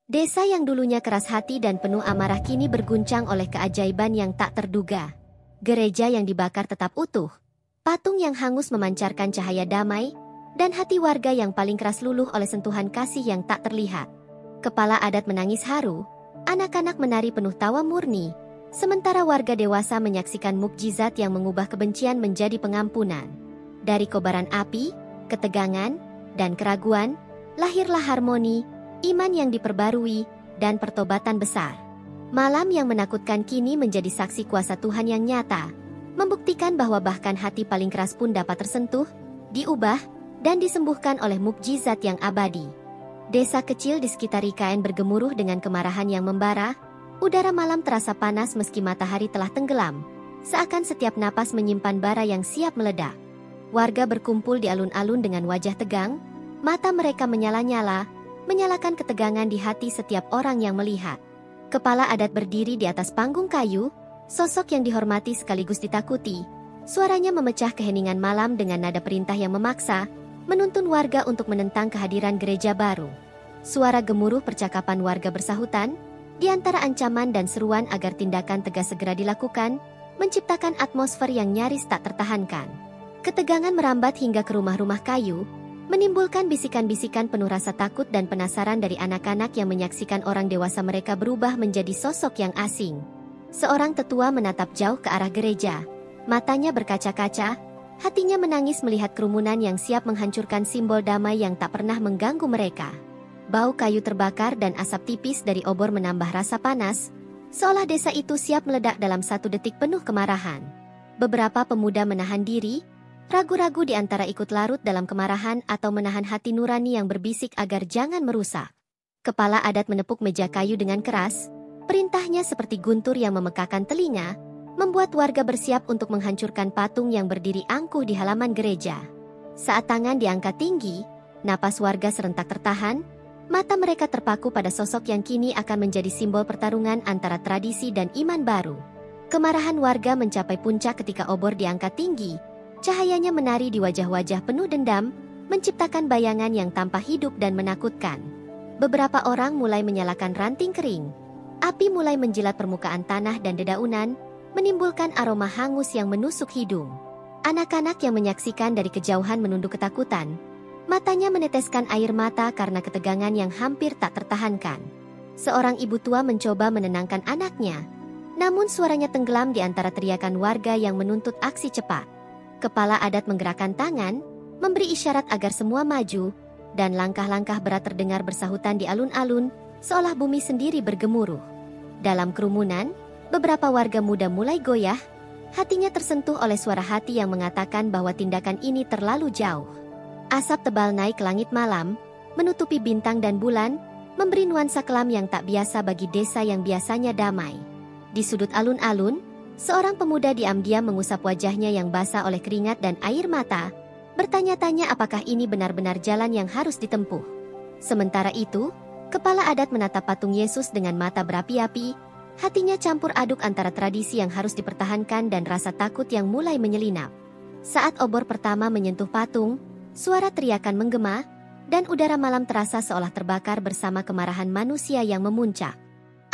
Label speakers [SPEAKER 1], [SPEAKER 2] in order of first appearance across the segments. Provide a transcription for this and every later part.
[SPEAKER 1] Desa yang dulunya keras hati dan penuh amarah kini berguncang oleh keajaiban yang tak terduga. Gereja yang dibakar tetap utuh, patung yang hangus memancarkan cahaya damai, dan hati warga yang paling keras luluh oleh sentuhan kasih yang tak terlihat. Kepala adat menangis haru, anak-anak menari penuh tawa murni, sementara warga dewasa menyaksikan mukjizat yang mengubah kebencian menjadi pengampunan. Dari kobaran api, ketegangan, dan keraguan, lahirlah harmoni, iman yang diperbarui, dan pertobatan besar. Malam yang menakutkan kini menjadi saksi kuasa Tuhan yang nyata, membuktikan bahwa bahkan hati paling keras pun dapat tersentuh, diubah, dan disembuhkan oleh mukjizat yang abadi. Desa kecil di sekitar IKN bergemuruh dengan kemarahan yang membara, udara malam terasa panas meski matahari telah tenggelam, seakan setiap napas menyimpan bara yang siap meledak. Warga berkumpul di alun-alun dengan wajah tegang, mata mereka menyala-nyala, menyalakan ketegangan di hati setiap orang yang melihat. Kepala adat berdiri di atas panggung kayu, sosok yang dihormati sekaligus ditakuti. Suaranya memecah keheningan malam dengan nada perintah yang memaksa, menuntun warga untuk menentang kehadiran gereja baru. Suara gemuruh percakapan warga bersahutan, di antara ancaman dan seruan agar tindakan tegas segera dilakukan, menciptakan atmosfer yang nyaris tak tertahankan. Ketegangan merambat hingga ke rumah-rumah kayu, menimbulkan bisikan-bisikan penuh rasa takut dan penasaran dari anak-anak yang menyaksikan orang dewasa mereka berubah menjadi sosok yang asing. Seorang tetua menatap jauh ke arah gereja, matanya berkaca-kaca, hatinya menangis melihat kerumunan yang siap menghancurkan simbol damai yang tak pernah mengganggu mereka. Bau kayu terbakar dan asap tipis dari obor menambah rasa panas, seolah desa itu siap meledak dalam 1 detik penuh kemarahan. Beberapa pemuda menahan diri, ragu-ragu di antara ikut larut dalam kemarahan atau menahan hati nurani yang berbisik agar jangan merusak. Kepala adat menepuk meja kayu dengan keras, perintahnya seperti guntur yang memekakan telinga, membuat warga bersiap untuk menghancurkan patung yang berdiri angkuh di halaman gereja. Saat tangan diangkat tinggi, napas warga serentak tertahan, mata mereka terpaku pada sosok yang kini akan menjadi simbol pertarungan antara tradisi dan iman baru. Kemarahan warga mencapai puncak ketika obor diangkat tinggi. Cahayanya menari di wajah-wajah penuh dendam, menciptakan bayangan yang tanpa hidup dan menakutkan. Beberapa orang mulai menyalakan ranting kering. Api mulai menjilat permukaan tanah dan dedaunan, menimbulkan aroma hangus yang menusuk hidung. Anak-anak yang menyaksikan dari kejauhan menunduk ketakutan. Matanya meneteskan air mata karena ketegangan yang hampir tak tertahankan. Seorang ibu tua mencoba menenangkan anaknya, namun suaranya tenggelam di antara teriakan warga yang menuntut aksi cepat. Kepala adat menggerakkan tangan, memberi isyarat agar semua maju, dan langkah-langkah berat terdengar bersahutan di alun-alun, seolah bumi sendiri bergemuruh. Dalam kerumunan, beberapa warga muda mulai goyah, hatinya tersentuh oleh suara hati yang mengatakan bahwa tindakan ini terlalu jauh. Asap tebal naik ke langit malam, menutupi bintang dan bulan, memberi nuansa kelam yang tak biasa bagi desa yang biasanya damai. Di sudut alun-alun, seorang pemuda diam-diam mengusap wajahnya yang basah oleh keringat dan air mata, bertanya-tanya apakah ini benar-benar jalan yang harus ditempuh. Sementara itu, kepala adat menatap patung Yesus dengan mata berapi-api, hatinya campur aduk antara tradisi yang harus dipertahankan dan rasa takut yang mulai menyelinap. Saat obor pertama menyentuh patung, suara teriakan menggema, dan udara malam terasa seolah terbakar bersama kemarahan manusia yang memuncak.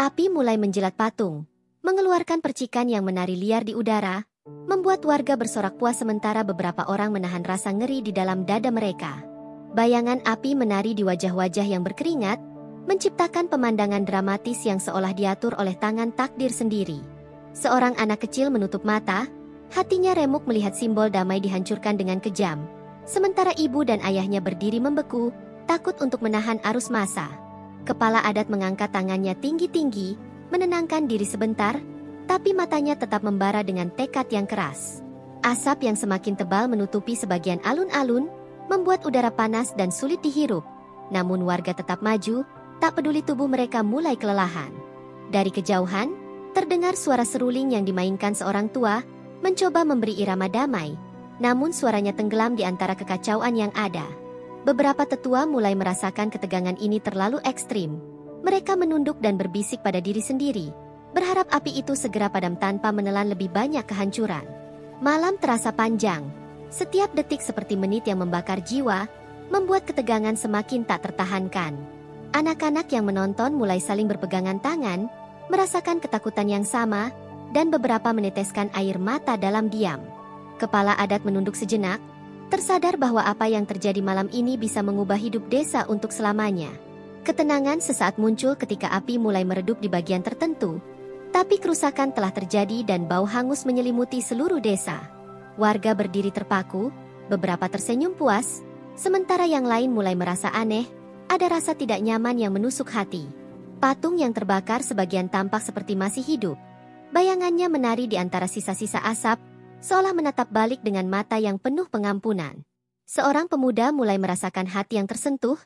[SPEAKER 1] Api mulai menjilat patung, mengeluarkan percikan yang menari liar di udara, membuat warga bersorak puas sementara beberapa orang menahan rasa ngeri di dalam dada mereka. Bayangan api menari di wajah-wajah yang berkeringat, menciptakan pemandangan dramatis yang seolah diatur oleh tangan takdir sendiri. Seorang anak kecil menutup mata, hatinya remuk melihat simbol damai dihancurkan dengan kejam, sementara ibu dan ayahnya berdiri membeku, takut untuk menahan arus massa. Kepala adat mengangkat tangannya tinggi-tinggi, menenangkan diri sebentar, tapi matanya tetap membara dengan tekad yang keras. Asap yang semakin tebal menutupi sebagian alun-alun, membuat udara panas dan sulit dihirup. Namun warga tetap maju, tak peduli tubuh mereka mulai kelelahan. Dari kejauhan, terdengar suara seruling yang dimainkan seorang tua, mencoba memberi irama damai, namun suaranya tenggelam di antara kekacauan yang ada. Beberapa tetua mulai merasakan ketegangan ini terlalu ekstrim. Mereka menunduk dan berbisik pada diri sendiri, berharap api itu segera padam tanpa menelan lebih banyak kehancuran. Malam terasa panjang. Setiap detik seperti menit yang membakar jiwa, membuat ketegangan semakin tak tertahankan. Anak-anak yang menonton mulai saling berpegangan tangan, merasakan ketakutan yang sama, dan beberapa meneteskan air mata dalam diam. Kepala adat menunduk sejenak, tersadar bahwa apa yang terjadi malam ini bisa mengubah hidup desa untuk selamanya. Ketenangan sesaat muncul ketika api mulai meredup di bagian tertentu, tapi kerusakan telah terjadi dan bau hangus menyelimuti seluruh desa. Warga berdiri terpaku, beberapa tersenyum puas, sementara yang lain mulai merasa aneh, ada rasa tidak nyaman yang menusuk hati. Patung yang terbakar sebagian tampak seperti masih hidup. Bayangannya menari di antara sisa-sisa asap, seolah menatap balik dengan mata yang penuh pengampunan. Seorang pemuda mulai merasakan hati yang tersentuh,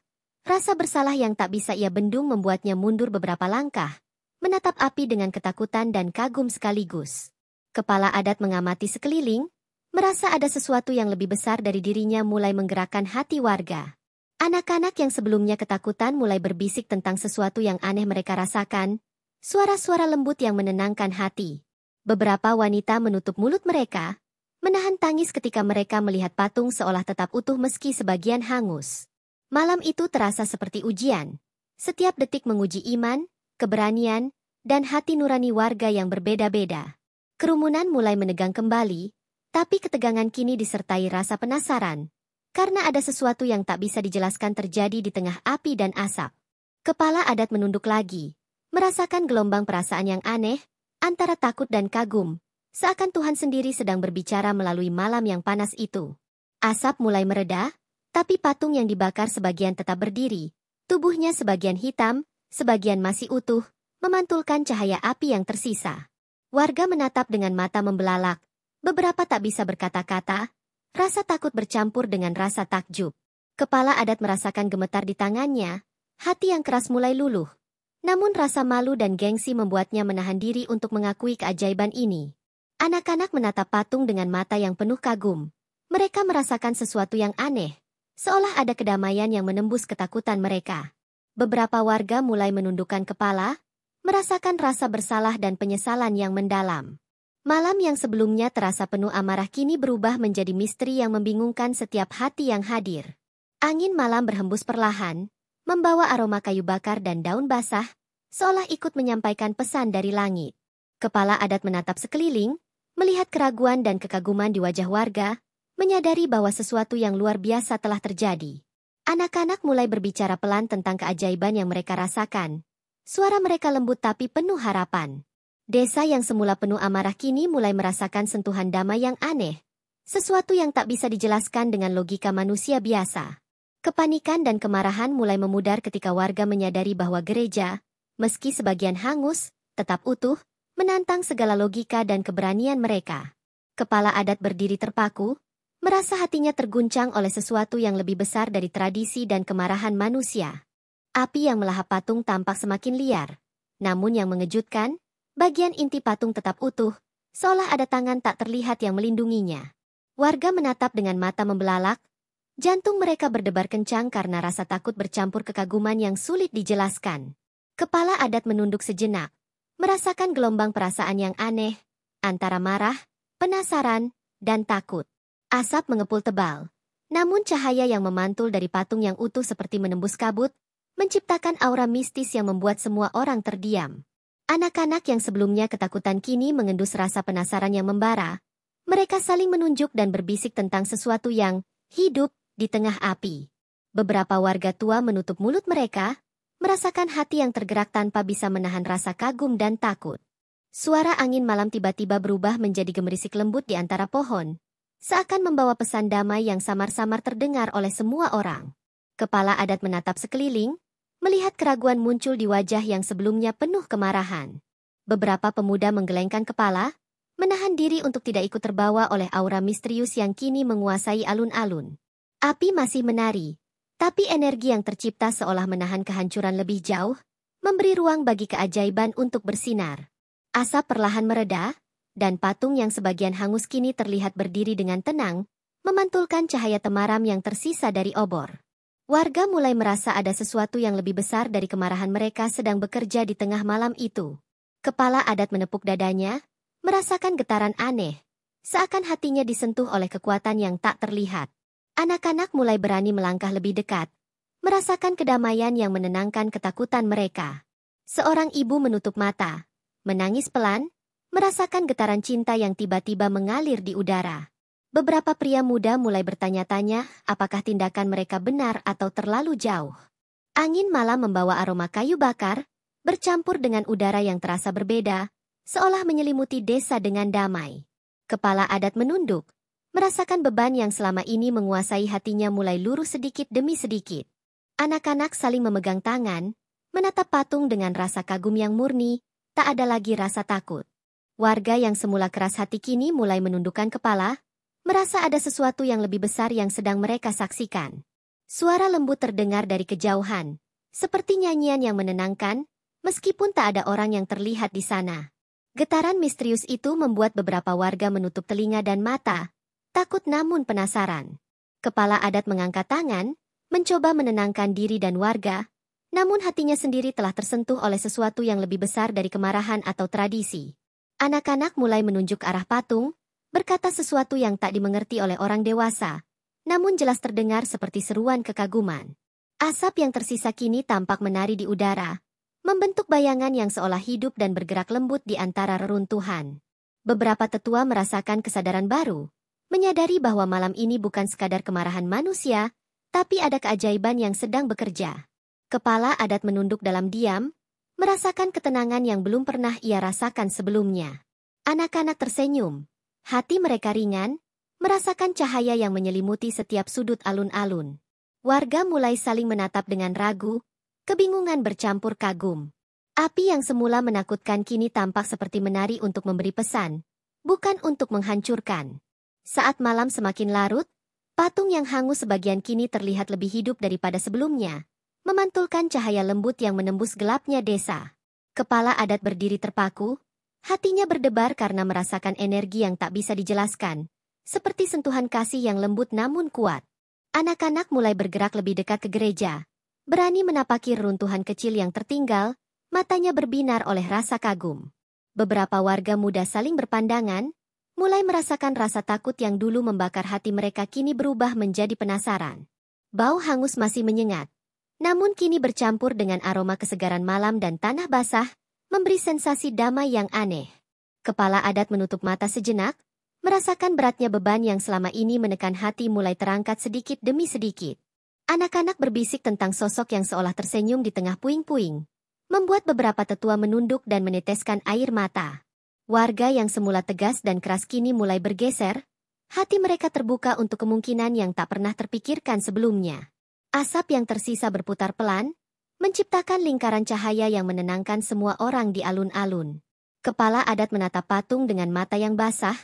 [SPEAKER 1] rasa bersalah yang tak bisa ia bendung membuatnya mundur beberapa langkah, menatap api dengan ketakutan dan kagum sekaligus. Kepala adat mengamati sekeliling, merasa ada sesuatu yang lebih besar dari dirinya mulai menggerakkan hati warga. Anak-anak yang sebelumnya ketakutan mulai berbisik tentang sesuatu yang aneh mereka rasakan, suara-suara lembut yang menenangkan hati. Beberapa wanita menutup mulut mereka, menahan tangis ketika mereka melihat patung seolah tetap utuh meski sebagian hangus. Malam itu terasa seperti ujian. Setiap detik menguji iman, keberanian, dan hati nurani warga yang berbeda-beda. Kerumunan mulai menegang kembali, tapi ketegangan kini disertai rasa penasaran, karena ada sesuatu yang tak bisa dijelaskan terjadi di tengah api dan asap. Kepala adat menunduk lagi, merasakan gelombang perasaan yang aneh, antara takut dan kagum, seakan Tuhan sendiri sedang berbicara melalui malam yang panas itu. Asap mulai mereda, tapi patung yang dibakar sebagian tetap berdiri, tubuhnya sebagian hitam, sebagian masih utuh, memantulkan cahaya api yang tersisa. Warga menatap dengan mata membelalak, beberapa tak bisa berkata-kata, rasa takut bercampur dengan rasa takjub. Kepala adat merasakan gemetar di tangannya, hati yang keras mulai luluh. Namun rasa malu dan gengsi membuatnya menahan diri untuk mengakui keajaiban ini. Anak-anak menatap patung dengan mata yang penuh kagum. Mereka merasakan sesuatu yang aneh, seolah ada kedamaian yang menembus ketakutan mereka. Beberapa warga mulai menundukkan kepala, merasakan rasa bersalah dan penyesalan yang mendalam. Malam yang sebelumnya terasa penuh amarah kini berubah menjadi misteri yang membingungkan setiap hati yang hadir. Angin malam berhembus perlahan, membawa aroma kayu bakar dan daun basah, seolah ikut menyampaikan pesan dari langit. Kepala adat menatap sekeliling, melihat keraguan dan kekaguman di wajah warga, menyadari bahwa sesuatu yang luar biasa telah terjadi. Anak-anak mulai berbicara pelan tentang keajaiban yang mereka rasakan. Suara mereka lembut tapi penuh harapan. Desa yang semula penuh amarah kini mulai merasakan sentuhan damai yang aneh. Sesuatu yang tak bisa dijelaskan dengan logika manusia biasa. Kepanikan dan kemarahan mulai memudar ketika warga menyadari bahwa gereja, meski sebagian hangus, tetap utuh, menantang segala logika dan keberanian mereka. Kepala adat berdiri terpaku, merasa hatinya terguncang oleh sesuatu yang lebih besar dari tradisi dan kemarahan manusia. Api yang melahap patung tampak semakin liar. Namun yang mengejutkan, bagian inti patung tetap utuh, seolah ada tangan tak terlihat yang melindunginya. Warga menatap dengan mata membelalak, jantung mereka berdebar kencang karena rasa takut bercampur kekaguman yang sulit dijelaskan. Kepala adat menunduk sejenak, merasakan gelombang perasaan yang aneh, antara marah, penasaran, dan takut. Asap mengepul tebal, namun cahaya yang memantul dari patung yang utuh seperti menembus kabut, menciptakan aura mistis yang membuat semua orang terdiam. Anak-anak yang sebelumnya ketakutan kini mengendus rasa penasaran yang membara. Mereka saling menunjuk dan berbisik tentang sesuatu yang hidup di tengah api. Beberapa warga tua menutup mulut mereka, merasakan hati yang tergerak tanpa bisa menahan rasa kagum dan takut. Suara angin malam tiba-tiba berubah menjadi gemerisik lembut di antara pohon, seakan membawa pesan damai yang samar-samar terdengar oleh semua orang. Kepala adat menatap sekeliling, melihat keraguan muncul di wajah yang sebelumnya penuh kemarahan. Beberapa pemuda menggelengkan kepala, menahan diri untuk tidak ikut terbawa oleh aura misterius yang kini menguasai alun-alun. Api masih menari, tapi energi yang tercipta seolah menahan kehancuran lebih jauh, memberi ruang bagi keajaiban untuk bersinar. Asap perlahan mereda, dan patung yang sebagian hangus kini terlihat berdiri dengan tenang, memantulkan cahaya temaram yang tersisa dari obor. Warga mulai merasa ada sesuatu yang lebih besar dari kemarahan mereka sedang bekerja di tengah malam itu. Kepala adat menepuk dadanya, merasakan getaran aneh, seakan hatinya disentuh oleh kekuatan yang tak terlihat. Anak-anak mulai berani melangkah lebih dekat, merasakan kedamaian yang menenangkan ketakutan mereka. Seorang ibu menutup mata, menangis pelan, merasakan getaran cinta yang tiba-tiba mengalir di udara. Beberapa pria muda mulai bertanya-tanya apakah tindakan mereka benar atau terlalu jauh. Angin malam membawa aroma kayu bakar, bercampur dengan udara yang terasa berbeda, seolah menyelimuti desa dengan damai. Kepala adat menunduk, merasakan beban yang selama ini menguasai hatinya mulai lurus sedikit demi sedikit. Anak-anak saling memegang tangan, menatap patung dengan rasa kagum yang murni, tak ada lagi rasa takut. Warga yang semula keras hati kini mulai menundukkan kepala, merasa ada sesuatu yang lebih besar yang sedang mereka saksikan. Suara lembut terdengar dari kejauhan, seperti nyanyian yang menenangkan, meskipun tak ada orang yang terlihat di sana. Getaran misterius itu membuat beberapa warga menutup telinga dan mata, takut namun penasaran. Kepala adat mengangkat tangan, mencoba menenangkan diri dan warga, namun hatinya sendiri telah tersentuh oleh sesuatu yang lebih besar dari kemarahan atau tradisi. Anak-anak mulai menunjuk arah patung, berkata sesuatu yang tak dimengerti oleh orang dewasa, namun jelas terdengar seperti seruan kekaguman. Asap yang tersisa kini tampak menari di udara, membentuk bayangan yang seolah hidup dan bergerak lembut di antara reruntuhan. Beberapa tetua merasakan kesadaran baru, menyadari bahwa malam ini bukan sekadar kemarahan manusia, tapi ada keajaiban yang sedang bekerja. Kepala adat menunduk dalam diam, merasakan ketenangan yang belum pernah ia rasakan sebelumnya. Anak-anak tersenyum, hati mereka ringan, merasakan cahaya yang menyelimuti setiap sudut alun-alun. Warga mulai saling menatap dengan ragu, kebingungan bercampur kagum. Api yang semula menakutkan kini tampak seperti menari untuk memberi pesan, bukan untuk menghancurkan. Saat malam semakin larut, patung yang hangus sebagian kini terlihat lebih hidup daripada sebelumnya, memantulkan cahaya lembut yang menembus gelapnya desa. Kepala adat berdiri terpaku, hatinya berdebar karena merasakan energi yang tak bisa dijelaskan, seperti sentuhan kasih yang lembut namun kuat. Anak-anak mulai bergerak lebih dekat ke gereja, berani menapaki reruntuhan kecil yang tertinggal, matanya berbinar oleh rasa kagum. Beberapa warga muda saling berpandangan, mulai merasakan rasa takut yang dulu membakar hati mereka kini berubah menjadi penasaran. Bau hangus masih menyengat, namun kini bercampur dengan aroma kesegaran malam dan tanah basah, memberi sensasi damai yang aneh. Kepala adat menutup mata sejenak, merasakan beratnya beban yang selama ini menekan hati mulai terangkat sedikit demi sedikit. Anak-anak berbisik tentang sosok yang seolah tersenyum di tengah puing-puing, membuat beberapa tetua menunduk dan meneteskan air mata. Warga yang semula tegas dan keras kini mulai bergeser, hati mereka terbuka untuk kemungkinan yang tak pernah terpikirkan sebelumnya. Asap yang tersisa berputar pelan, menciptakan lingkaran cahaya yang menenangkan semua orang di alun-alun. Kepala adat menatap patung dengan mata yang basah,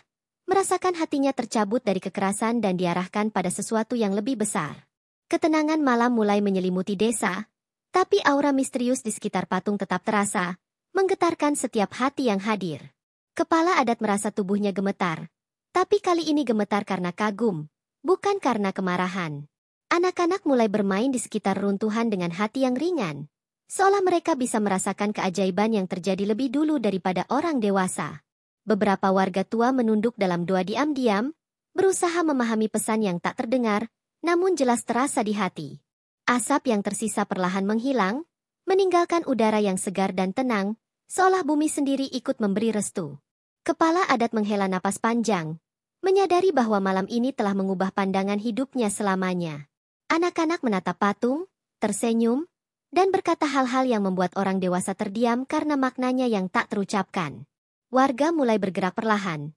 [SPEAKER 1] merasakan hatinya tercabut dari kekerasan dan diarahkan pada sesuatu yang lebih besar. Ketenangan malam mulai menyelimuti desa, tapi aura misterius di sekitar patung tetap terasa, menggetarkan setiap hati yang hadir. Kepala adat merasa tubuhnya gemetar, tapi kali ini gemetar karena kagum, bukan karena kemarahan. Anak-anak mulai bermain di sekitar runtuhan dengan hati yang ringan, seolah mereka bisa merasakan keajaiban yang terjadi lebih dulu daripada orang dewasa. Beberapa warga tua menunduk dalam doa diam-diam, berusaha memahami pesan yang tak terdengar, namun jelas terasa di hati. Asap yang tersisa perlahan menghilang, meninggalkan udara yang segar dan tenang, seolah bumi sendiri ikut memberi restu. Kepala adat menghela napas panjang, menyadari bahwa malam ini telah mengubah pandangan hidupnya selamanya. Anak-anak menatap patung, tersenyum, dan berkata hal-hal yang membuat orang dewasa terdiam karena maknanya yang tak terucapkan. Warga mulai bergerak perlahan,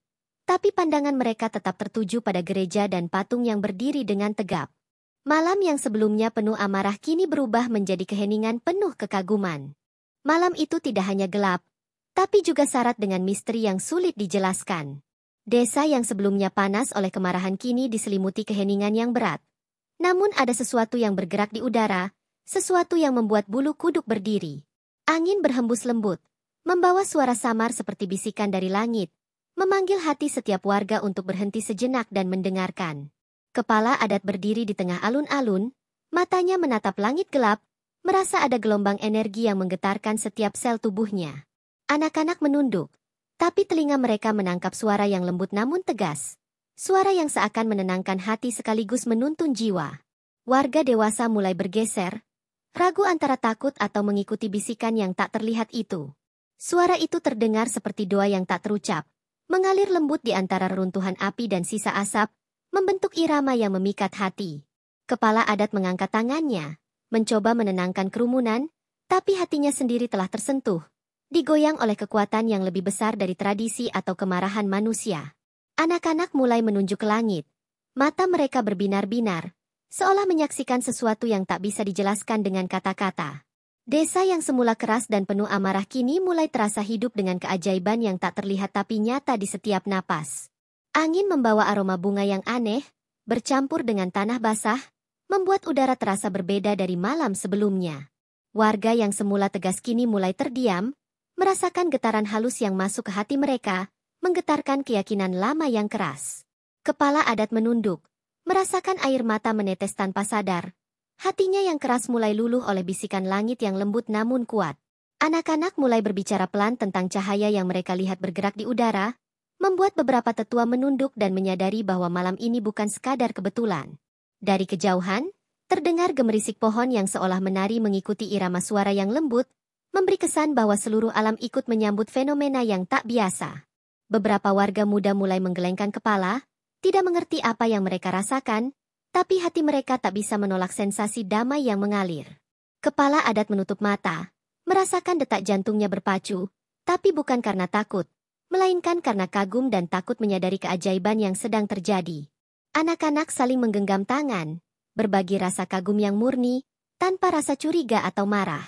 [SPEAKER 1] tapi pandangan mereka tetap tertuju pada gereja dan patung yang berdiri dengan tegap. Malam yang sebelumnya penuh amarah kini berubah menjadi keheningan penuh kekaguman. Malam itu tidak hanya gelap, tapi juga syarat dengan misteri yang sulit dijelaskan. Desa yang sebelumnya panas oleh kemarahan kini diselimuti keheningan yang berat. Namun ada sesuatu yang bergerak di udara, sesuatu yang membuat bulu kuduk berdiri. Angin berhembus lembut, membawa suara samar seperti bisikan dari langit, memanggil hati setiap warga untuk berhenti sejenak dan mendengarkan. Kepala adat berdiri di tengah alun-alun, matanya menatap langit gelap, merasa ada gelombang energi yang menggetarkan setiap sel tubuhnya. Anak-anak menunduk, tapi telinga mereka menangkap suara yang lembut namun tegas. Suara yang seakan menenangkan hati sekaligus menuntun jiwa. Warga dewasa mulai bergeser, ragu antara takut atau mengikuti bisikan yang tak terlihat itu. Suara itu terdengar seperti doa yang tak terucap, mengalir lembut di antara reruntuhan api dan sisa asap, membentuk irama yang memikat hati. Kepala adat mengangkat tangannya, mencoba menenangkan kerumunan, tapi hatinya sendiri telah tersentuh, digoyang oleh kekuatan yang lebih besar dari tradisi atau kemarahan manusia. Anak-anak mulai menunjuk ke langit. Mata mereka berbinar-binar, seolah menyaksikan sesuatu yang tak bisa dijelaskan dengan kata-kata. Desa yang semula keras dan penuh amarah kini mulai terasa hidup dengan keajaiban yang tak terlihat tapi nyata di setiap napas. Angin membawa aroma bunga yang aneh, bercampur dengan tanah basah, membuat udara terasa berbeda dari malam sebelumnya. Warga yang semula tegas kini mulai terdiam, merasakan getaran halus yang masuk ke hati mereka, menggetarkan keyakinan lama yang keras. Kepala adat menunduk, merasakan air mata menetes tanpa sadar. Hatinya yang keras mulai luluh oleh bisikan langit yang lembut namun kuat. Anak-anak mulai berbicara pelan tentang cahaya yang mereka lihat bergerak di udara, membuat beberapa tetua menunduk dan menyadari bahwa malam ini bukan sekadar kebetulan. Dari kejauhan, terdengar gemerisik pohon yang seolah menari mengikuti irama suara yang lembut, memberi kesan bahwa seluruh alam ikut menyambut fenomena yang tak biasa. Beberapa warga muda mulai menggelengkan kepala, tidak mengerti apa yang mereka rasakan, tapi hati mereka tak bisa menolak sensasi damai yang mengalir. Kepala adat menutup mata, merasakan detak jantungnya berpacu, tapi bukan karena takut, melainkan karena kagum dan takut menyadari keajaiban yang sedang terjadi. Anak-anak saling menggenggam tangan, berbagi rasa kagum yang murni, tanpa rasa curiga atau marah.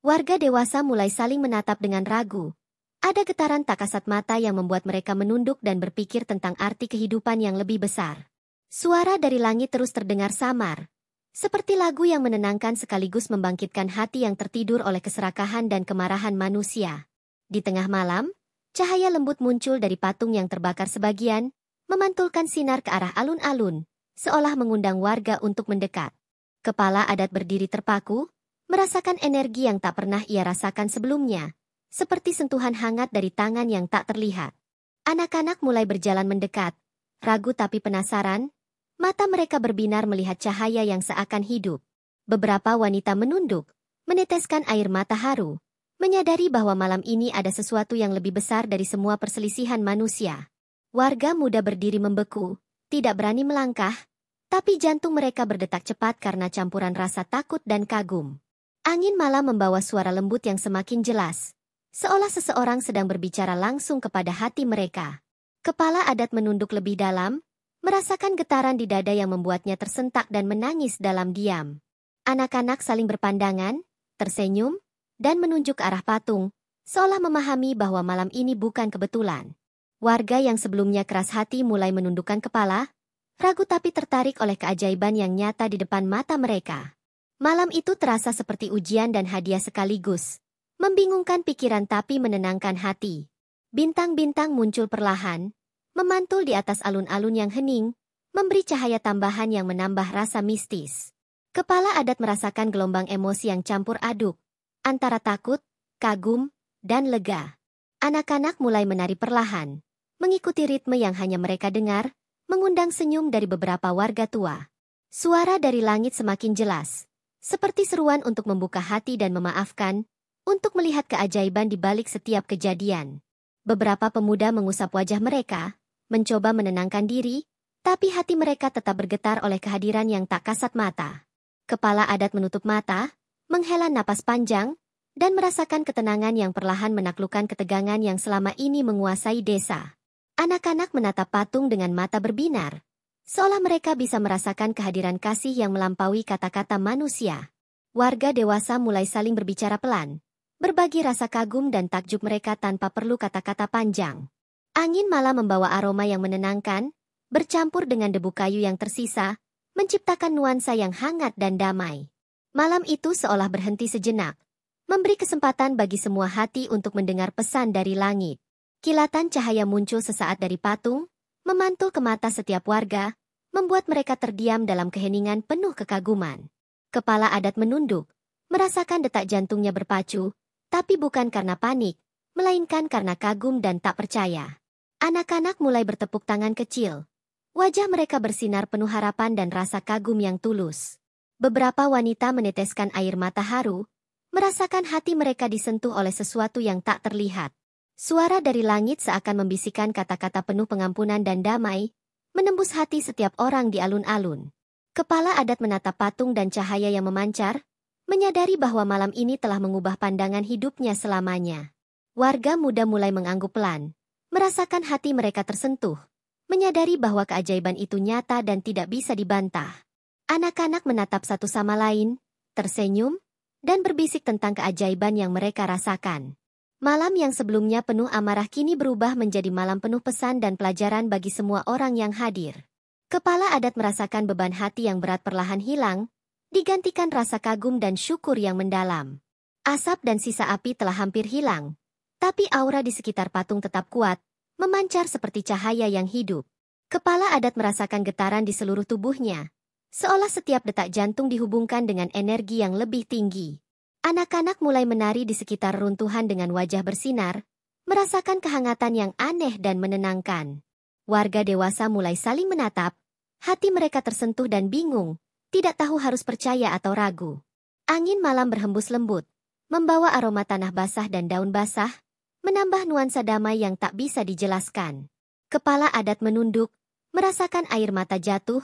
[SPEAKER 1] Warga dewasa mulai saling menatap dengan ragu. Ada getaran tak kasat mata yang membuat mereka menunduk dan berpikir tentang arti kehidupan yang lebih besar. Suara dari langit terus terdengar samar, seperti lagu yang menenangkan sekaligus membangkitkan hati yang tertidur oleh keserakahan dan kemarahan manusia. Di tengah malam, cahaya lembut muncul dari patung yang terbakar sebagian, memantulkan sinar ke arah alun-alun, seolah mengundang warga untuk mendekat. Kepala adat berdiri terpaku, merasakan energi yang tak pernah ia rasakan sebelumnya, seperti sentuhan hangat dari tangan yang tak terlihat. Anak-anak mulai berjalan mendekat, ragu tapi penasaran, mata mereka berbinar melihat cahaya yang seakan hidup. Beberapa wanita menunduk, meneteskan air mata haru, menyadari bahwa malam ini ada sesuatu yang lebih besar dari semua perselisihan manusia. Warga muda berdiri membeku, tidak berani melangkah, tapi jantung mereka berdetak cepat karena campuran rasa takut dan kagum. Angin malam membawa suara lembut yang semakin jelas, seolah seseorang sedang berbicara langsung kepada hati mereka. Kepala adat menunduk lebih dalam, merasakan getaran di dada yang membuatnya tersentak dan menangis dalam diam. Anak-anak saling berpandangan, tersenyum, dan menunjuk ke arah patung, seolah memahami bahwa malam ini bukan kebetulan. Warga yang sebelumnya keras hati mulai menundukkan kepala, ragu tapi tertarik oleh keajaiban yang nyata di depan mata mereka. Malam itu terasa seperti ujian dan hadiah sekaligus. Membingungkan pikiran tapi menenangkan hati. Bintang-bintang muncul perlahan, memantul di atas alun-alun yang hening, memberi cahaya tambahan yang menambah rasa mistis. Kepala adat merasakan gelombang emosi yang campur aduk, antara takut, kagum, dan lega. Anak-anak mulai menari perlahan, mengikuti ritme yang hanya mereka dengar, mengundang senyum dari beberapa warga tua. Suara dari langit semakin jelas, seperti seruan untuk membuka hati dan memaafkan, untuk melihat keajaiban di balik setiap kejadian. Beberapa pemuda mengusap wajah mereka, mencoba menenangkan diri, tapi hati mereka tetap bergetar oleh kehadiran yang tak kasat mata. Kepala adat menutup mata, menghela napas panjang, dan merasakan ketenangan yang perlahan menaklukkan ketegangan yang selama ini menguasai desa. Anak-anak menatap patung dengan mata berbinar, seolah mereka bisa merasakan kehadiran kasih yang melampaui kata-kata manusia. Warga dewasa mulai saling berbicara pelan, berbagi rasa kagum dan takjub mereka tanpa perlu kata-kata panjang. Angin malam membawa aroma yang menenangkan, bercampur dengan debu kayu yang tersisa, menciptakan nuansa yang hangat dan damai. Malam itu seolah berhenti sejenak, memberi kesempatan bagi semua hati untuk mendengar pesan dari langit. Kilatan cahaya muncul sesaat dari patung, memantul ke mata setiap warga, membuat mereka terdiam dalam keheningan penuh kekaguman. Kepala adat menunduk, merasakan detak jantungnya berpacu, tapi bukan karena panik, melainkan karena kagum dan tak percaya. Anak-anak mulai bertepuk tangan kecil. Wajah mereka bersinar penuh harapan dan rasa kagum yang tulus. Beberapa wanita meneteskan air mata haru, merasakan hati mereka disentuh oleh sesuatu yang tak terlihat. Suara dari langit seakan membisikkan kata-kata penuh pengampunan dan damai, menembus hati setiap orang di alun-alun. Kepala adat menatap patung dan cahaya yang memancar, menyadari bahwa malam ini telah mengubah pandangan hidupnya selamanya. Warga muda mulai mengangguk pelan, merasakan hati mereka tersentuh, menyadari bahwa keajaiban itu nyata dan tidak bisa dibantah. Anak-anak menatap satu sama lain, tersenyum, dan berbisik tentang keajaiban yang mereka rasakan. Malam yang sebelumnya penuh amarah kini berubah menjadi malam penuh pesan dan pelajaran bagi semua orang yang hadir. Kepala adat merasakan beban hati yang berat perlahan hilang, digantikan rasa kagum dan syukur yang mendalam. Asap dan sisa api telah hampir hilang, tapi aura di sekitar patung tetap kuat, memancar seperti cahaya yang hidup. Kepala adat merasakan getaran di seluruh tubuhnya, seolah setiap detak jantung dihubungkan dengan energi yang lebih tinggi. Anak-anak mulai menari di sekitar runtuhan dengan wajah bersinar, merasakan kehangatan yang aneh dan menenangkan. Warga dewasa mulai saling menatap, hati mereka tersentuh dan bingung, tidak tahu harus percaya atau ragu. Angin malam berhembus lembut, membawa aroma tanah basah dan daun basah, menambah nuansa damai yang tak bisa dijelaskan. Kepala adat menunduk, merasakan air mata jatuh,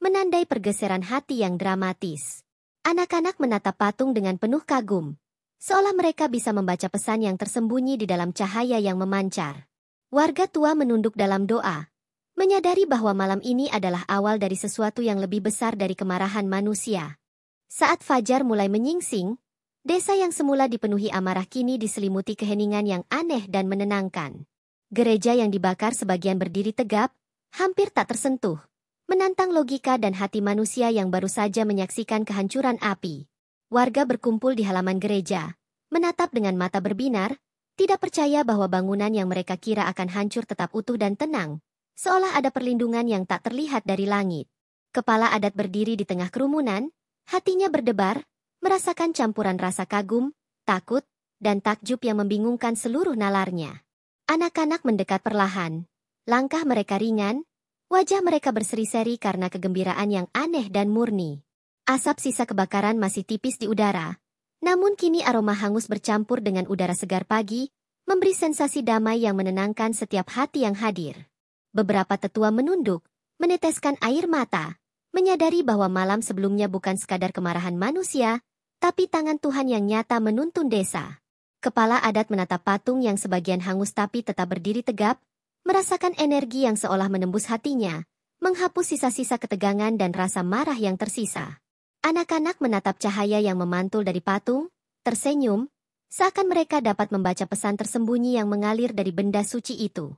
[SPEAKER 1] menandai pergeseran hati yang dramatis. Anak-anak menatap patung dengan penuh kagum, seolah mereka bisa membaca pesan yang tersembunyi di dalam cahaya yang memancar. Warga tua menunduk dalam doa, menyadari bahwa malam ini adalah awal dari sesuatu yang lebih besar dari kemarahan manusia. Saat fajar mulai menyingsing, desa yang semula dipenuhi amarah kini diselimuti keheningan yang aneh dan menenangkan. Gereja yang dibakar sebagian berdiri tegap, hampir tak tersentuh, menantang logika dan hati manusia yang baru saja menyaksikan kehancuran api. Warga berkumpul di halaman gereja, menatap dengan mata berbinar, tidak percaya bahwa bangunan yang mereka kira akan hancur tetap utuh dan tenang, seolah ada perlindungan yang tak terlihat dari langit. Kepala adat berdiri di tengah kerumunan, hatinya berdebar, merasakan campuran rasa kagum, takut, dan takjub yang membingungkan seluruh nalarnya. Anak-anak mendekat perlahan, langkah mereka ringan, wajah mereka berseri-seri karena kegembiraan yang aneh dan murni. Asap sisa kebakaran masih tipis di udara, namun kini aroma hangus bercampur dengan udara segar pagi, memberi sensasi damai yang menenangkan setiap hati yang hadir. Beberapa tetua menunduk, meneteskan air mata, menyadari bahwa malam sebelumnya bukan sekadar kemarahan manusia, tapi tangan Tuhan yang nyata menuntun desa. Kepala adat menatap patung yang sebagian hangus tapi tetap berdiri tegap, merasakan energi yang seolah menembus hatinya, menghapus sisa-sisa ketegangan dan rasa marah yang tersisa. Anak-anak menatap cahaya yang memantul dari patung, tersenyum, seakan mereka dapat membaca pesan tersembunyi yang mengalir dari benda suci itu.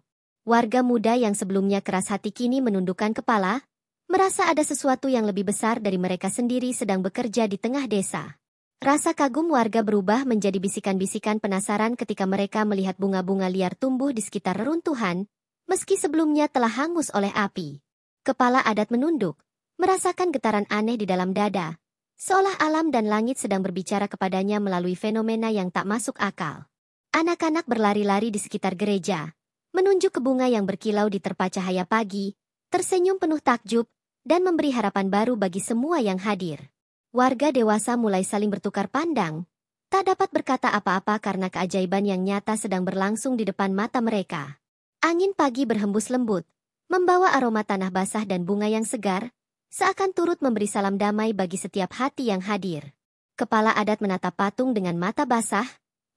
[SPEAKER 1] Warga muda yang sebelumnya keras hati kini menundukkan kepala, merasa ada sesuatu yang lebih besar dari mereka sendiri sedang bekerja di tengah desa. Rasa kagum warga berubah menjadi bisikan-bisikan penasaran ketika mereka melihat bunga-bunga liar tumbuh di sekitar reruntuhan, meski sebelumnya telah hangus oleh api. Kepala adat menunduk, merasakan getaran aneh di dalam dada, seolah alam dan langit sedang berbicara kepadanya melalui fenomena yang tak masuk akal. Anak-anak berlari-lari di sekitar gereja, menunjuk ke bunga yang berkilau di terpa cahaya pagi, tersenyum penuh takjub, dan memberi harapan baru bagi semua yang hadir. Warga dewasa mulai saling bertukar pandang, tak dapat berkata apa-apa karena keajaiban yang nyata sedang berlangsung di depan mata mereka. Angin pagi berhembus lembut, membawa aroma tanah basah dan bunga yang segar, seakan turut memberi salam damai bagi setiap hati yang hadir. Kepala adat menatap patung dengan mata basah,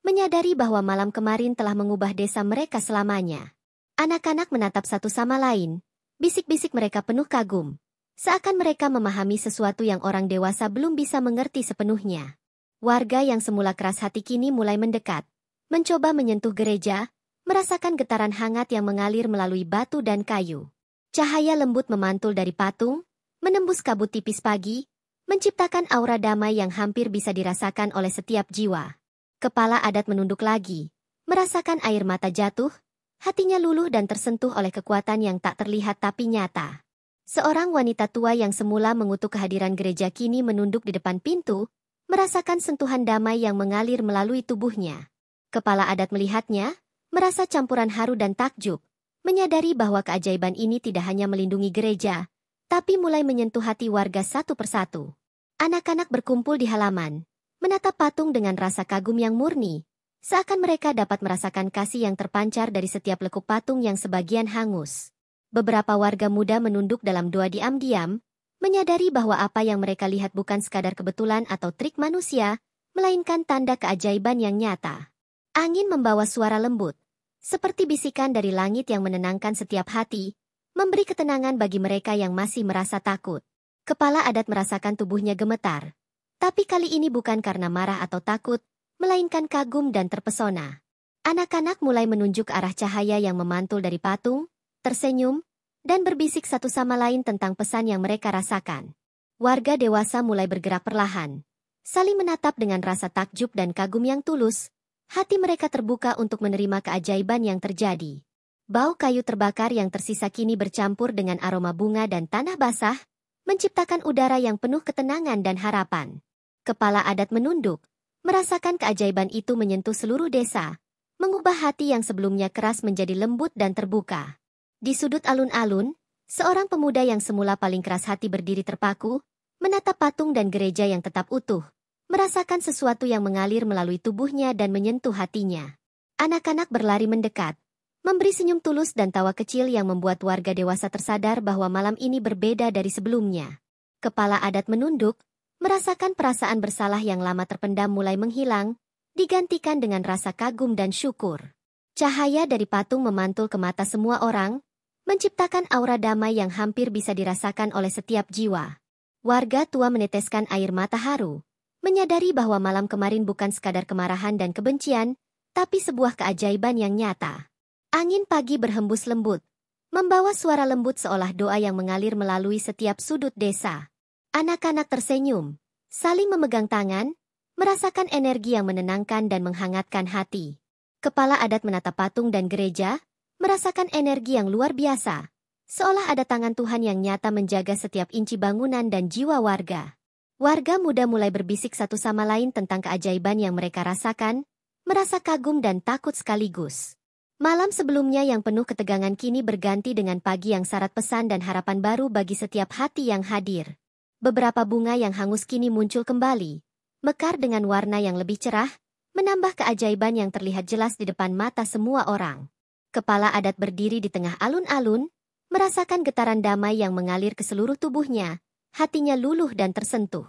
[SPEAKER 1] menyadari bahwa malam kemarin telah mengubah desa mereka selamanya. Anak-anak menatap satu sama lain, bisik-bisik mereka penuh kagum, seakan mereka memahami sesuatu yang orang dewasa belum bisa mengerti sepenuhnya. Warga yang semula keras hati kini mulai mendekat, mencoba menyentuh gereja, merasakan getaran hangat yang mengalir melalui batu dan kayu. Cahaya lembut memantul dari patung, menembus kabut tipis pagi, menciptakan aura damai yang hampir bisa dirasakan oleh setiap jiwa. Kepala adat menunduk lagi, merasakan air mata jatuh, hatinya luluh dan tersentuh oleh kekuatan yang tak terlihat tapi nyata. Seorang wanita tua yang semula mengutuk kehadiran gereja kini menunduk di depan pintu, merasakan sentuhan damai yang mengalir melalui tubuhnya. Kepala adat melihatnya, merasa campuran haru dan takjub, menyadari bahwa keajaiban ini tidak hanya melindungi gereja, tapi mulai menyentuh hati warga satu persatu. Anak-anak berkumpul di halaman, menatap patung dengan rasa kagum yang murni, seakan mereka dapat merasakan kasih yang terpancar dari setiap lekuk patung yang sebagian hangus. Beberapa warga muda menunduk dalam doa diam-diam, menyadari bahwa apa yang mereka lihat bukan sekadar kebetulan atau trik manusia, melainkan tanda keajaiban yang nyata. Angin membawa suara lembut, seperti bisikan dari langit yang menenangkan setiap hati, memberi ketenangan bagi mereka yang masih merasa takut. Kepala adat merasakan tubuhnya gemetar. Tapi kali ini bukan karena marah atau takut, melainkan kagum dan terpesona. Anak-anak mulai menunjuk ke arah cahaya yang memantul dari patung, tersenyum, dan berbisik satu sama lain tentang pesan yang mereka rasakan. Warga dewasa mulai bergerak perlahan, saling menatap dengan rasa takjub dan kagum yang tulus. Hati mereka terbuka untuk menerima keajaiban yang terjadi. Bau kayu terbakar yang tersisa kini bercampur dengan aroma bunga dan tanah basah, menciptakan udara yang penuh ketenangan dan harapan. Kepala adat menunduk, merasakan keajaiban itu menyentuh seluruh desa, mengubah hati yang sebelumnya keras menjadi lembut dan terbuka. Di sudut alun-alun, seorang pemuda yang semula paling keras hati berdiri terpaku, menatap patung dan gereja yang tetap utuh, merasakan sesuatu yang mengalir melalui tubuhnya dan menyentuh hatinya. Anak-anak berlari mendekat, memberi senyum tulus dan tawa kecil yang membuat warga dewasa tersadar bahwa malam ini berbeda dari sebelumnya. Kepala adat menunduk, merasakan perasaan bersalah yang lama terpendam mulai menghilang, digantikan dengan rasa kagum dan syukur. Cahaya dari patung memantul ke mata semua orang, menciptakan aura damai yang hampir bisa dirasakan oleh setiap jiwa. Warga tua meneteskan air mata haru, menyadari bahwa malam kemarin bukan sekadar kemarahan dan kebencian, tapi sebuah keajaiban yang nyata. Angin pagi berhembus lembut, membawa suara lembut seolah doa yang mengalir melalui setiap sudut desa. Anak-anak tersenyum, saling memegang tangan, merasakan energi yang menenangkan dan menghangatkan hati. Kepala adat menatap patung dan gereja, merasakan energi yang luar biasa, seolah ada tangan Tuhan yang nyata menjaga setiap inci bangunan dan jiwa warga. Warga muda mulai berbisik satu sama lain tentang keajaiban yang mereka rasakan, merasa kagum dan takut sekaligus. Malam sebelumnya yang penuh ketegangan kini berganti dengan pagi yang syarat pesan dan harapan baru bagi setiap hati yang hadir. Beberapa bunga yang hangus kini muncul kembali, mekar dengan warna yang lebih cerah, menambah keajaiban yang terlihat jelas di depan mata semua orang. Kepala adat berdiri di tengah alun-alun, merasakan getaran damai yang mengalir ke seluruh tubuhnya, hatinya luluh dan tersentuh.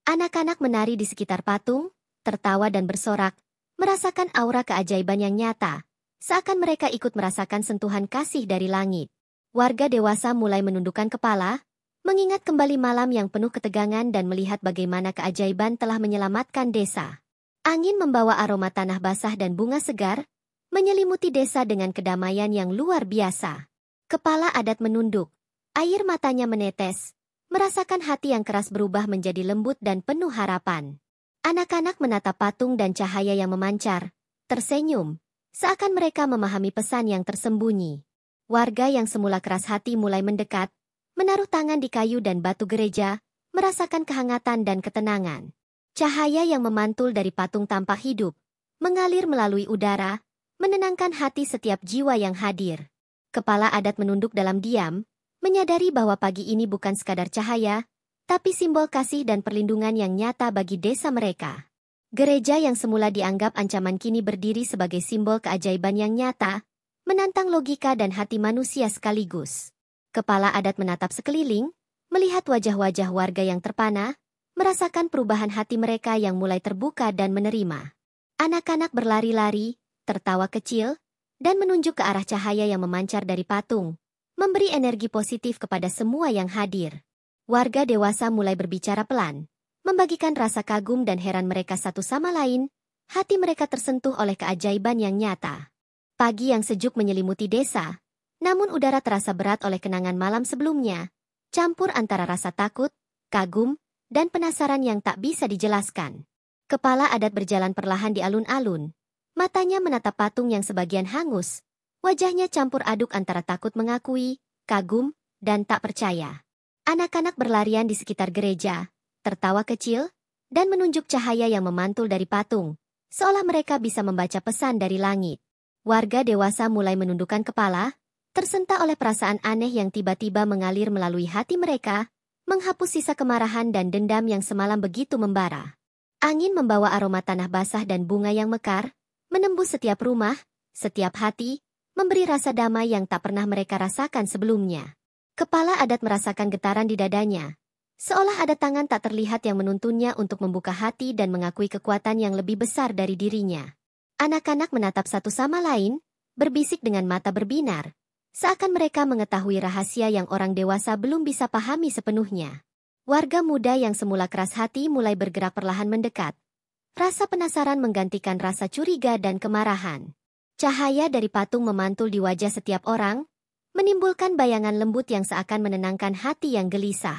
[SPEAKER 1] Anak-anak menari di sekitar patung, tertawa dan bersorak, merasakan aura keajaiban yang nyata, seakan mereka ikut merasakan sentuhan kasih dari langit. Warga dewasa mulai menundukkan kepala, mengingat kembali malam yang penuh ketegangan dan melihat bagaimana keajaiban telah menyelamatkan desa. Angin membawa aroma tanah basah dan bunga segar, menyelimuti desa dengan kedamaian yang luar biasa. Kepala adat menunduk, air matanya menetes, merasakan hati yang keras berubah menjadi lembut dan penuh harapan. Anak-anak menatap patung dan cahaya yang memancar, tersenyum, seakan mereka memahami pesan yang tersembunyi. Warga yang semula keras hati mulai mendekat, menaruh tangan di kayu dan batu gereja, merasakan kehangatan dan ketenangan. Cahaya yang memantul dari patung tampak hidup, mengalir melalui udara, menenangkan hati setiap jiwa yang hadir. Kepala adat menunduk dalam diam, menyadari bahwa pagi ini bukan sekadar cahaya, tapi simbol kasih dan perlindungan yang nyata bagi desa mereka. Gereja yang semula dianggap ancaman kini berdiri sebagai simbol keajaiban yang nyata, menantang logika dan hati manusia sekaligus. Kepala adat menatap sekeliling, melihat wajah-wajah warga yang terpana, merasakan perubahan hati mereka yang mulai terbuka dan menerima. Anak-anak berlari-lari, tertawa kecil, dan menunjuk ke arah cahaya yang memancar dari patung, memberi energi positif kepada semua yang hadir. Warga dewasa mulai berbicara pelan, membagikan rasa kagum dan heran mereka satu sama lain, hati mereka tersentuh oleh keajaiban yang nyata. Pagi yang sejuk menyelimuti desa, namun udara terasa berat oleh kenangan malam sebelumnya, campur antara rasa takut, kagum, dan penasaran yang tak bisa dijelaskan. Kepala adat berjalan perlahan di alun-alun, matanya menatap patung yang sebagian hangus, wajahnya campur aduk antara takut mengakui, kagum, dan tak percaya. Anak-anak berlarian di sekitar gereja, tertawa kecil, dan menunjuk cahaya yang memantul dari patung, seolah mereka bisa membaca pesan dari langit. Warga dewasa mulai menundukkan kepala, tersentak oleh perasaan aneh yang tiba-tiba mengalir melalui hati mereka, menghapus sisa kemarahan dan dendam yang semalam begitu membara. Angin membawa aroma tanah basah dan bunga yang mekar, menembus setiap rumah, setiap hati, memberi rasa damai yang tak pernah mereka rasakan sebelumnya. Kepala adat merasakan getaran di dadanya, seolah ada tangan tak terlihat yang menuntunnya untuk membuka hati dan mengakui kekuatan yang lebih besar dari dirinya. Anak-anak menatap satu sama lain, berbisik dengan mata berbinar, seakan mereka mengetahui rahasia yang orang dewasa belum bisa pahami sepenuhnya. Warga muda yang semula keras hati mulai bergerak perlahan mendekat. Rasa penasaran menggantikan rasa curiga dan kemarahan. Cahaya dari patung memantul di wajah setiap orang, menimbulkan bayangan lembut yang seakan menenangkan hati yang gelisah.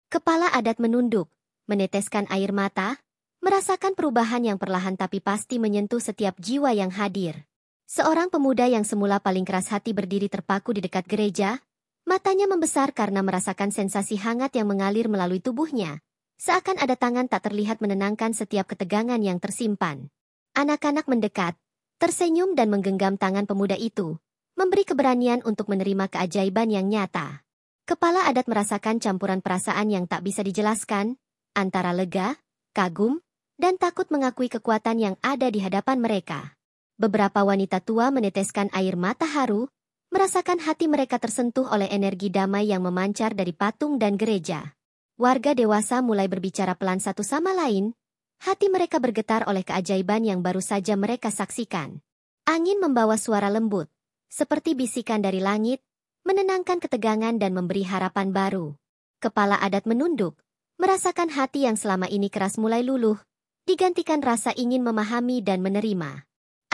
[SPEAKER 1] Kepala adat menunduk, meneteskan air mata, merasakan perubahan yang perlahan tapi pasti menyentuh setiap jiwa yang hadir. Seorang pemuda yang semula paling keras hati berdiri terpaku di dekat gereja, matanya membesar karena merasakan sensasi hangat yang mengalir melalui tubuhnya, seakan ada tangan tak terlihat menenangkan setiap ketegangan yang tersimpan. Anak-anak mendekat, tersenyum dan menggenggam tangan pemuda itu, memberi keberanian untuk menerima keajaiban yang nyata. Kepala adat merasakan campuran perasaan yang tak bisa dijelaskan, antara lega, kagum, dan takut mengakui kekuatan yang ada di hadapan mereka. Beberapa wanita tua meneteskan air mata haru, merasakan hati mereka tersentuh oleh energi damai yang memancar dari patung dan gereja. Warga dewasa mulai berbicara pelan satu sama lain, hati mereka bergetar oleh keajaiban yang baru saja mereka saksikan. Angin membawa suara lembut, seperti bisikan dari langit, menenangkan ketegangan dan memberi harapan baru. Kepala adat menunduk, merasakan hati yang selama ini keras mulai luluh, digantikan rasa ingin memahami dan menerima.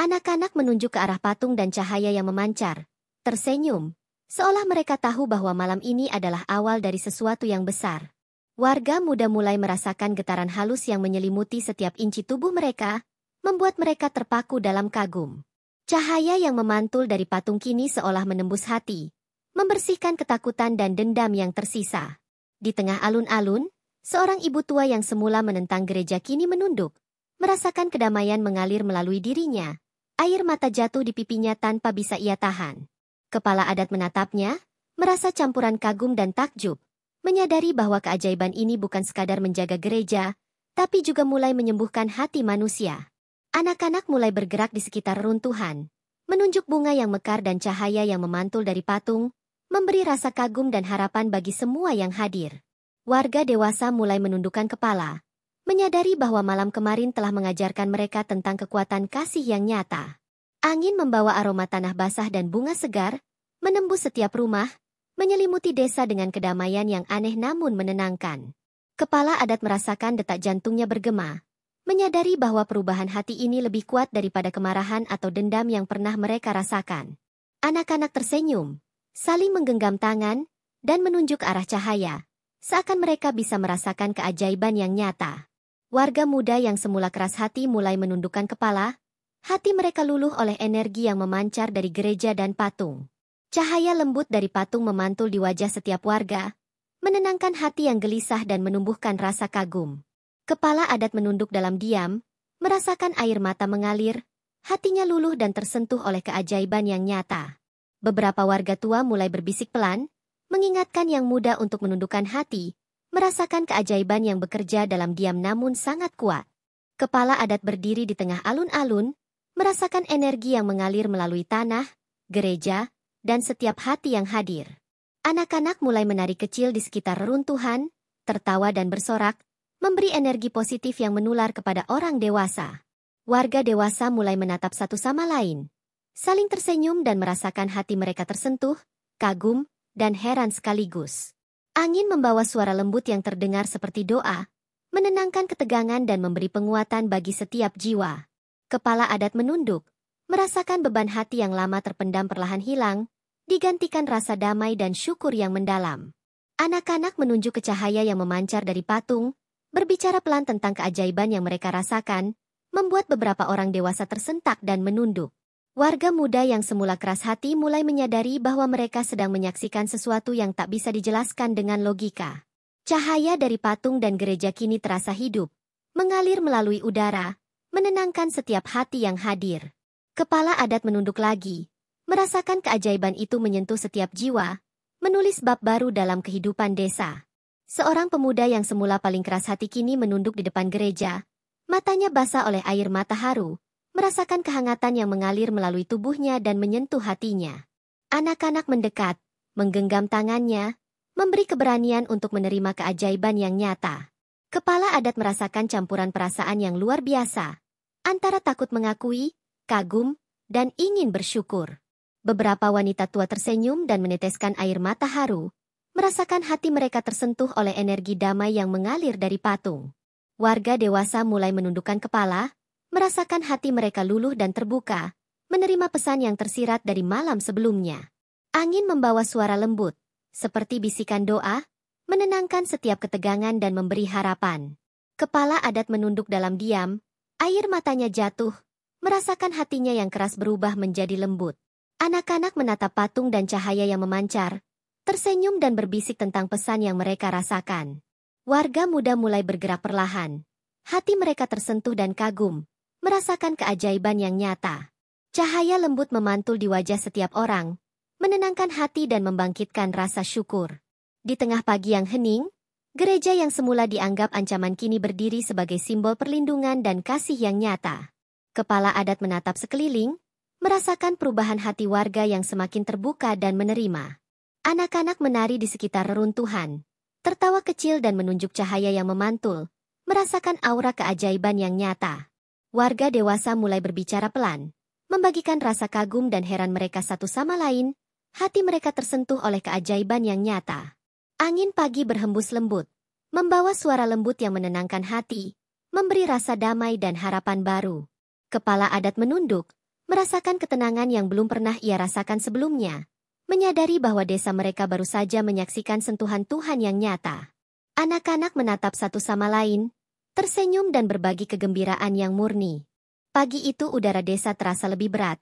[SPEAKER 1] Anak-anak menunjuk ke arah patung dan cahaya yang memancar, tersenyum, seolah mereka tahu bahwa malam ini adalah awal dari sesuatu yang besar. Warga muda mulai merasakan getaran halus yang menyelimuti setiap inci tubuh mereka, membuat mereka terpaku dalam kagum. Cahaya yang memantul dari patung kini seolah menembus hati, membersihkan ketakutan dan dendam yang tersisa. Di tengah alun-alun, seorang ibu tua yang semula menentang gereja kini menunduk, merasakan kedamaian mengalir melalui dirinya. Air mata jatuh di pipinya tanpa bisa ia tahan. Kepala adat menatapnya, merasa campuran kagum dan takjub, menyadari bahwa keajaiban ini bukan sekadar menjaga gereja, tapi juga mulai menyembuhkan hati manusia. Anak-anak mulai bergerak di sekitar reruntuhan, menunjuk bunga yang mekar dan cahaya yang memantul dari patung, memberi rasa kagum dan harapan bagi semua yang hadir. Warga dewasa mulai menundukkan kepala, menyadari bahwa malam kemarin telah mengajarkan mereka tentang kekuatan kasih yang nyata. Angin membawa aroma tanah basah dan bunga segar, menembus setiap rumah, menyelimuti desa dengan kedamaian yang aneh namun menenangkan. Kepala adat merasakan detak jantungnya bergema, menyadari bahwa perubahan hati ini lebih kuat daripada kemarahan atau dendam yang pernah mereka rasakan. Anak-anak tersenyum, saling menggenggam tangan, dan menunjuk arah cahaya, seakan mereka bisa merasakan keajaiban yang nyata. Warga muda yang semula keras hati mulai menundukkan kepala, hati mereka luluh oleh energi yang memancar dari gereja dan patung. Cahaya lembut dari patung memantul di wajah setiap warga, menenangkan hati yang gelisah dan menumbuhkan rasa kagum. Kepala adat menunduk dalam diam, merasakan air mata mengalir, hatinya luluh dan tersentuh oleh keajaiban yang nyata. Beberapa warga tua mulai berbisik pelan, mengingatkan yang muda untuk menundukkan hati, merasakan keajaiban yang bekerja dalam diam namun sangat kuat. Kepala adat berdiri di tengah alun-alun, merasakan energi yang mengalir melalui tanah, gereja, dan setiap hati yang hadir. Anak-anak mulai menari kecil di sekitar reruntuhan, tertawa dan bersorak, memberi energi positif yang menular kepada orang dewasa. Warga dewasa mulai menatap satu sama lain, saling tersenyum dan merasakan hati mereka tersentuh, kagum, dan heran sekaligus. Angin membawa suara lembut yang terdengar seperti doa, menenangkan ketegangan dan memberi penguatan bagi setiap jiwa. Kepala adat menunduk, merasakan beban hati yang lama terpendam perlahan hilang, digantikan rasa damai dan syukur yang mendalam. Anak-anak menunjuk ke cahaya yang memancar dari patung, berbicara pelan tentang keajaiban yang mereka rasakan, membuat beberapa orang dewasa tersentak dan menunduk. Warga muda yang semula keras hati mulai menyadari bahwa mereka sedang menyaksikan sesuatu yang tak bisa dijelaskan dengan logika. Cahaya dari patung dan gereja kini terasa hidup, mengalir melalui udara, menenangkan setiap hati yang hadir. Kepala adat menunduk lagi, merasakan keajaiban itu menyentuh setiap jiwa, menulis bab baru dalam kehidupan desa. Seorang pemuda yang semula paling keras hati kini menunduk di depan gereja. Matanya basah oleh air mata haru, merasakan kehangatan yang mengalir melalui tubuhnya dan menyentuh hatinya. Anak-anak mendekat, menggenggam tangannya, memberi keberanian untuk menerima keajaiban yang nyata. Kepala adat merasakan campuran perasaan yang luar biasa, antara takut mengakui, kagum, dan ingin bersyukur. Beberapa wanita tua tersenyum dan meneteskan air mata haru, merasakan hati mereka tersentuh oleh energi damai yang mengalir dari patung. Warga dewasa mulai menundukkan kepala, merasakan hati mereka luluh dan terbuka, menerima pesan yang tersirat dari malam sebelumnya. Angin membawa suara lembut, seperti bisikan doa, menenangkan setiap ketegangan dan memberi harapan. Kepala adat menunduk dalam diam, air matanya jatuh, merasakan hatinya yang keras berubah menjadi lembut. Anak-anak menatap patung dan cahaya yang memancar, tersenyum dan berbisik tentang pesan yang mereka rasakan. Warga muda mulai bergerak perlahan. Hati mereka tersentuh dan kagum, merasakan keajaiban yang nyata. Cahaya lembut memantul di wajah setiap orang, menenangkan hati dan membangkitkan rasa syukur. Di tengah pagi yang hening, gereja yang semula dianggap ancaman kini berdiri sebagai simbol perlindungan dan kasih yang nyata. Kepala adat menatap sekeliling, merasakan perubahan hati warga yang semakin terbuka dan menerima. Anak-anak menari di sekitar reruntuhan, tertawa kecil dan menunjuk cahaya yang memantul, merasakan aura keajaiban yang nyata. Warga dewasa mulai berbicara pelan, membagikan rasa kagum dan heran mereka satu sama lain, hati mereka tersentuh oleh keajaiban yang nyata. Angin pagi berhembus lembut, membawa suara lembut yang menenangkan hati, memberi rasa damai dan harapan baru. Kepala adat menunduk, merasakan ketenangan yang belum pernah ia rasakan sebelumnya, menyadari bahwa desa mereka baru saja menyaksikan sentuhan Tuhan yang nyata. Anak-anak menatap satu sama lain, tersenyum dan berbagi kegembiraan yang murni. Pagi itu udara desa terasa lebih berat,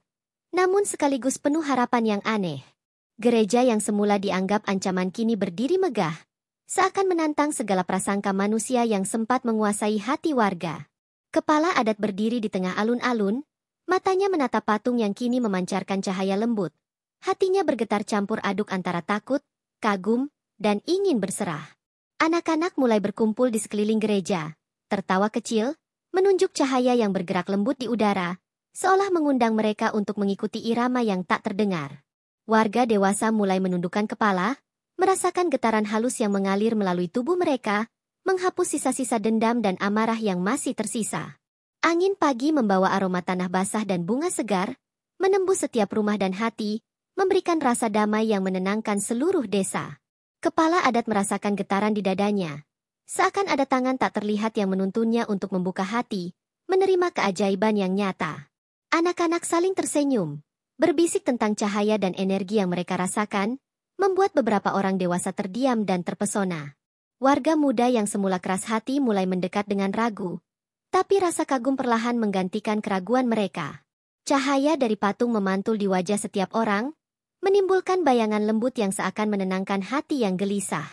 [SPEAKER 1] namun sekaligus penuh harapan yang aneh. Gereja yang semula dianggap ancaman kini berdiri megah, seakan menantang segala prasangka manusia yang sempat menguasai hati warga. Kepala adat berdiri di tengah alun-alun, matanya menatap patung yang kini memancarkan cahaya lembut. Hatinya bergetar campur aduk antara takut, kagum, dan ingin berserah. Anak-anak mulai berkumpul di sekeliling gereja, tertawa kecil, menunjuk cahaya yang bergerak lembut di udara, seolah mengundang mereka untuk mengikuti irama yang tak terdengar. Warga dewasa mulai menundukkan kepala, merasakan getaran halus yang mengalir melalui tubuh mereka, menghapus sisa-sisa dendam dan amarah yang masih tersisa. Angin pagi membawa aroma tanah basah dan bunga segar, menembus setiap rumah dan hati, memberikan rasa damai yang menenangkan seluruh desa. Kepala adat merasakan getaran di dadanya, seakan ada tangan tak terlihat yang menuntunnya untuk membuka hati, menerima keajaiban yang nyata. Anak-anak saling tersenyum, berbisik tentang cahaya dan energi yang mereka rasakan, membuat beberapa orang dewasa terdiam dan terpesona. Warga muda yang semula keras hati mulai mendekat dengan ragu, tapi rasa kagum perlahan menggantikan keraguan mereka. Cahaya dari patung memantul di wajah setiap orang, menimbulkan bayangan lembut yang seakan menenangkan hati yang gelisah.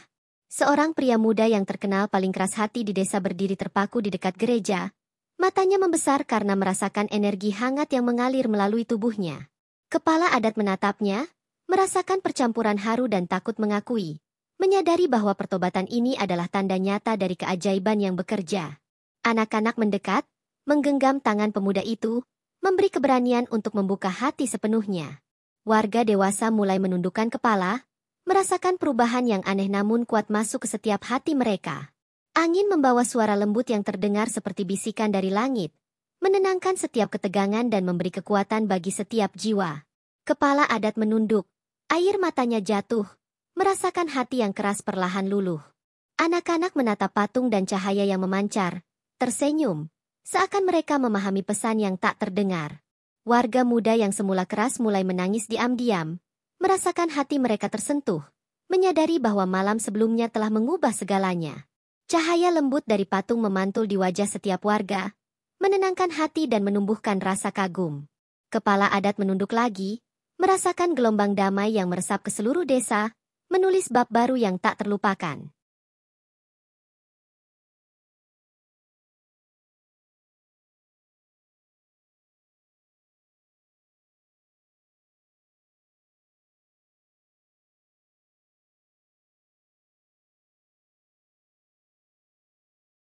[SPEAKER 1] Seorang pria muda yang terkenal paling keras hati di desa berdiri terpaku di dekat gereja, matanya membesar karena merasakan energi hangat yang mengalir melalui tubuhnya. Kepala adat menatapnya, merasakan percampuran haru dan takut mengakui, menyadari bahwa pertobatan ini adalah tanda nyata dari keajaiban yang bekerja. Anak-anak mendekat, menggenggam tangan pemuda itu, memberi keberanian untuk membuka hati sepenuhnya. Warga dewasa mulai menundukkan kepala, merasakan perubahan yang aneh namun kuat masuk ke setiap hati mereka. Angin membawa suara lembut yang terdengar seperti bisikan dari langit, menenangkan setiap ketegangan dan memberi kekuatan bagi setiap jiwa. Kepala adat menunduk, air matanya jatuh, merasakan hati yang keras perlahan luluh. Anak-anak menatap patung dan cahaya yang memancar, tersenyum, seakan mereka memahami pesan yang tak terdengar. Warga muda yang semula keras mulai menangis diam-diam, merasakan hati mereka tersentuh, menyadari bahwa malam sebelumnya telah mengubah segalanya. Cahaya lembut dari patung memantul di wajah setiap warga, menenangkan hati dan menumbuhkan rasa kagum. Kepala adat menunduk lagi, merasakan gelombang damai yang meresap ke seluruh desa, menulis bab baru yang tak terlupakan.